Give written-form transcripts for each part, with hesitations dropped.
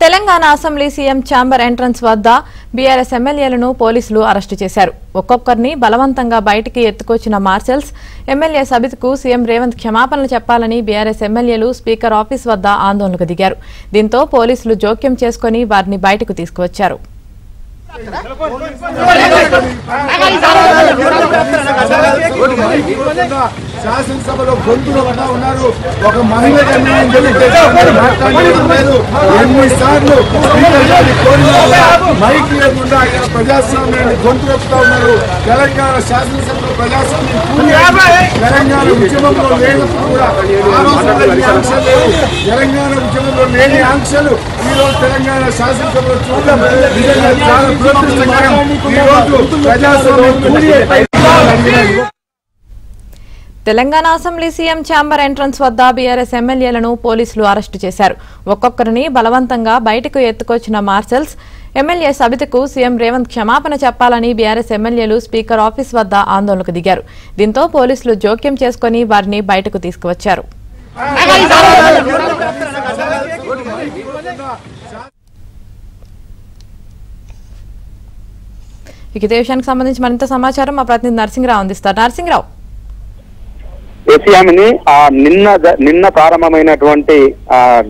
Telangana assembly CM chamber entrance వద్ద BRS ఎమ్మెల్యేలను పోలీసులు అరెస్టు చేశారు. ఒక్కొక్కరిని బలవంతంగా బయటికి ఎత్తుకొచ్చిన మార్షల్స్ ఎమ్మెల్యే సబిత్కు సీఎం రేవంత్ క్షమాపణలు చెప్పాలని బీఆర్ఎస్ ఎమ్మెల్యేలు స్పీకర్ ఆఫీస్ వద్ద ఆందోళనకు దిగారు. దీంతో పోలీసులు జోక్యం చేసుకుని వారిని బయటకు తీసుకువచ్చారు. శాసనసభలో గొంతులు ఉన్నారు. ఒక మహిళ ఎన్నిసార్లు మైక్ లేకుండా ఆయన ప్రజాస్వామ్యాన్ని గొంతులొప్పుతా ఉన్నారు. తెలంగాణ శాసనసభలో ప్రజాస్వామ్యం తెలంగాణ ఉద్యమంలో లేనప్పుడు కూడా ఆంక్షలు లేవు. తెలంగాణ ఉద్యమంలో లేని ఆంక్షలు ఈ రోజు తెలంగాణ శాసనసభలో చూడడం నిజంగా చాలా దురదృష్టకరం. ఈ రోజు ప్రజాస్వామ్యం Telangana assembly CM chamber entrance వద్ద బీఆర్ఎస్ ఎమ్మెల్యేలను పోలీసులు అరెస్టు చేశారు. ఒక్కొక్కరిని బలవంతంగా బయటకు ఎత్తుకొచ్చిన మార్షల్స్ ఎమ్మెల్యే సబితకు సీఎం రేవంత్ క్షమాపణ చెప్పాలని బీఆర్ఎస్ ఎమ్మెల్యేలు స్పీకర్ ఆఫీస్ వద్ద ఆందోళనకు దిగారు. దీంతో పోలీసులు జోక్యం చేసుకుని వారిని బయటకు తీసుకువచ్చారు. ఇదే విషయానికి సంబంధించి మరింత సమాచారం మా ప్రతినిధి నరసింహరావు అందిస్తారు. నరసింహరావు, ఏసీఎంని నిన్న ప్రారంభమైనటువంటి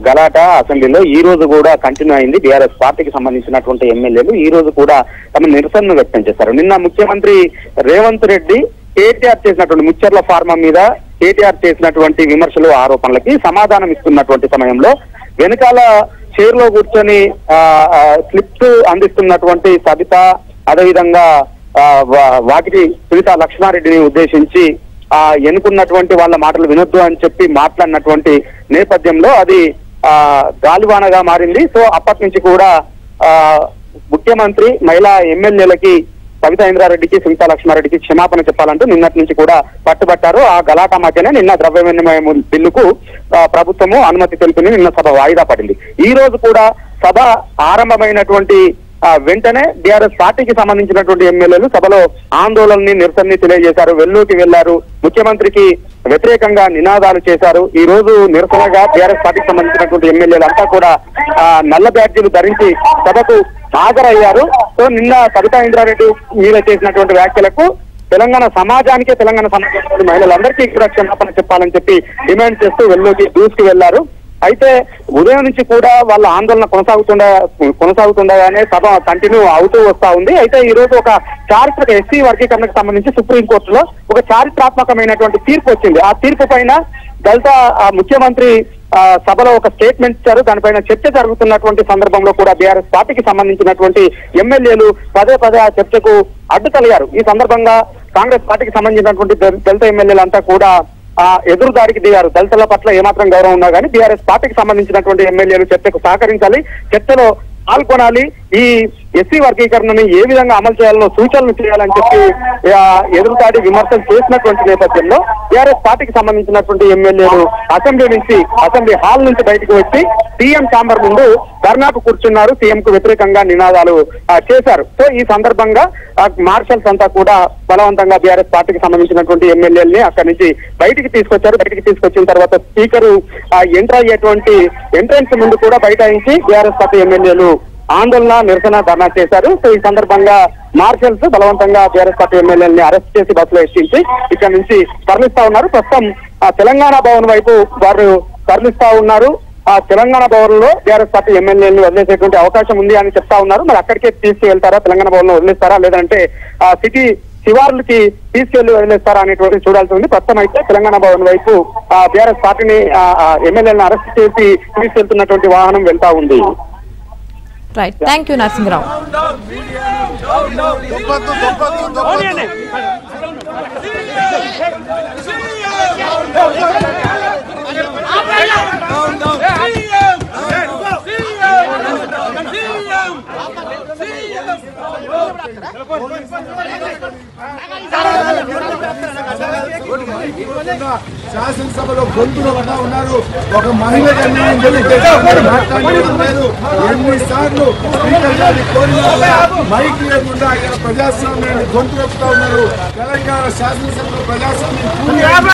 గలాట అసెంబ్లీలో ఈ రోజు కూడా కంటిన్యూ అయింది. బీఆర్ఎస్ పార్టీకి సంబంధించినటువంటి ఎమ్మెల్యేలు ఈ రోజు కూడా తమ నిరసనను వ్యక్తం చేశారు. నిన్న ముఖ్యమంత్రి రేవంత్ రెడ్డి కేటీఆర్ చేసినటువంటి ముచ్చర్ల ఫార్మా మీద కేటీఆర్ చేసినటువంటి విమర్శలు ఆరోపణలకి సమాధానం ఇస్తున్నటువంటి సమయంలో వెనకాల చైర్లో కూర్చొని స్లిప్స్ అందిస్తున్నటువంటి సబిత, అదేవిధంగా వాటికి సునీత లక్ష్మారెడ్డిని ఉద్దేశించి ఎన్నుకున్నటువంటి వాళ్ళ మాటలు వినొద్దు అని చెప్పి మాట్లాడినటువంటి నేపథ్యంలో అది గాలివానగా మారింది. సో అప్పటి నుంచి కూడా ముఖ్యమంత్రి మహిళా ఎమ్మెల్యేలకి సవితా ఇంద్రారెడ్డికి, సునీత లక్ష్మారెడ్డికి క్షమాపణ చెప్పాలంటూ నిన్నటి నుంచి కూడా పట్టుబట్టారు. ఆ గలాటా మధ్యనే నిన్న ద్రవ్య వినిమయ బిల్లుకు ప్రభుత్వము అనుమతి తెలిపింది. నిన్న సభ వాయిదా పడింది. ఈ రోజు కూడా సభ ఆరంభమైనటువంటి వెంటనే బీఆర్ఎస్ పార్టీకి సంబంధించినటువంటి ఎమ్మెల్యేలు సభలో ఆందోళనని, నిరసనని తెలియజేశారు. వెల్లుకి వెళ్లారు. ముఖ్యమంత్రికి వ్యతిరేకంగా నినాదాలు చేశారు. ఈ రోజు నిరసనగా బీఆర్ఎస్ పార్టీకి సంబంధించినటువంటి ఎమ్మెల్యేలంతా కూడా నల్ల బ్యాడ్జీలు ధరించి సభకు హాజరయ్యారు. సో నిన్న సబితా ఇంద్రారెడ్డి మీద చేసినటువంటి వ్యాఖ్యలకు తెలంగాణ సమాజానికే, తెలంగాణ సమాజంలోని మహిళలందరికీ కూడా క్షమాపణ చెప్పాలని చెప్పి డిమాండ్ చేస్తూ వెల్లుకి దూసుకు వెళ్లారు. అయితే ఉదయం నుంచి కూడా వాళ్ళ ఆందోళన కొనసాగుతుండగానే సభ కంటిన్యూ అవుతూ వస్తా ఉంది. అయితే ఈ రోజు ఒక చారిత్రక ఎస్సీ వర్గీకరణకు సంబంధించి సుప్రీంకోర్టులో ఒక చారిత్రాత్మకమైనటువంటి తీర్పు వచ్చింది. ఆ తీర్పు పైన దళిత ముఖ్యమంత్రి సభలో ఒక స్టేట్మెంట్ ఇచ్చారు. దానిపైన చర్చ జరుగుతున్నటువంటి సందర్భంలో కూడా బీఆర్ఎస్ పార్టీకి సంబంధించినటువంటి ఎమ్మెల్యేలు పదే పదే ఆ చర్చకు అడ్డుతలిగారు. ఈ సందర్భంగా కాంగ్రెస్ పార్టీకి సంబంధించినటువంటి దళిత ఎమ్మెల్యేలంతా కూడా ఎదురుదాడికి దిగారు. దళితుల పట్ల ఏమాత్రం గౌరవం ఉన్నా కానీ బీఆర్ఎస్ పార్టీకి సంబంధించినటువంటి ఎమ్మెల్యేలు చర్చకు సహకరించాలి, చర్చలో పాల్గొనాలి, ఈ ఎస్సీ వర్గీకరణని ఏ విధంగా అమలు చేయాలనో సూచనలు చేయాలని చెప్పి ఎదురుదాడి విమర్శలు చేసినటువంటి నేపథ్యంలో బీఆర్ఎస్ పార్టీకి సంబంధించినటువంటి ఎమ్మెల్యేలు అసెంబ్లీ హాల్ నుంచి బయటకు వచ్చి సీఎం ఛాంబర్ ముందు ధర్నాకు కూర్చున్నారు. సీఎం కు వ్యతిరేకంగా నినాదాలు చేశారు. సో ఈ సందర్భంగా మార్షల్స్ అంతా కూడా బలవంతంగా బీఆర్ఎస్ పార్టీకి సంబంధించినటువంటి ఎమ్మెల్యేలని అక్కడి నుంచి బయటికి తీసుకొచ్చారు. బయటికి తీసుకొచ్చిన తర్వాత స్పీకర్ ఎంటర్ అయ్యేటువంటి ఎంట్రన్స్ ముందు కూడా బైఠాయించి బీఆర్ఎస్ పార్టీ ఎమ్మెల్యేలు ఆందోళన, నిరసన, ధర్నా చేశారు. సో ఈ సందర్భంగా మార్షల్స్ బలవంతంగా బీఆర్ఎస్ పార్టీ ఎమ్మెల్యేలని అరెస్ట్ చేసి బస్సులో ఎక్కించి ఇక్కడ నుంచి తరలిస్తా ఉన్నారు. ప్రస్తుతం తెలంగాణ భవన్ వైపు వారు తరలిస్తా ఉన్నారు. ఆ తెలంగాణ భవన్ లో బీఆర్ఎస్ పార్టీ ఎమ్మెల్యేలను వదిలేసేటువంటి అవకాశం ఉంది అని చెప్తా ఉన్నారు. మరి అక్కడికే తీసుకువెళ్తారా, తెలంగాణ భవన్ లో వదిలేస్తారా, లేదంటే సిటీ శివార్లకి తీసుకెళ్లి వదిలేస్తారా అనేటువంటి చూడాల్సి ఉంది. ప్రస్తుతం అయితే తెలంగాణ భవన్ వైపు బీఆర్ఎస్ పార్టీని ఎమ్మెల్యేలను అరెస్ట్ చేసి తీసుకెళ్తున్నటువంటి వాహనం వెళ్తా ఉంది. Right, thank you Narasimharao. శాసనసభలో గొంతులు ఉన్నారు. ఒక మహిళ ఎన్నిసార్లు మైక్ లేకుండా ఆయన ప్రజాస్వామ్యాన్ని గొంతులొప్పుతా ఉన్నారు. తెలంగాణ శాసనసభలో ప్రజాస్వామ్యం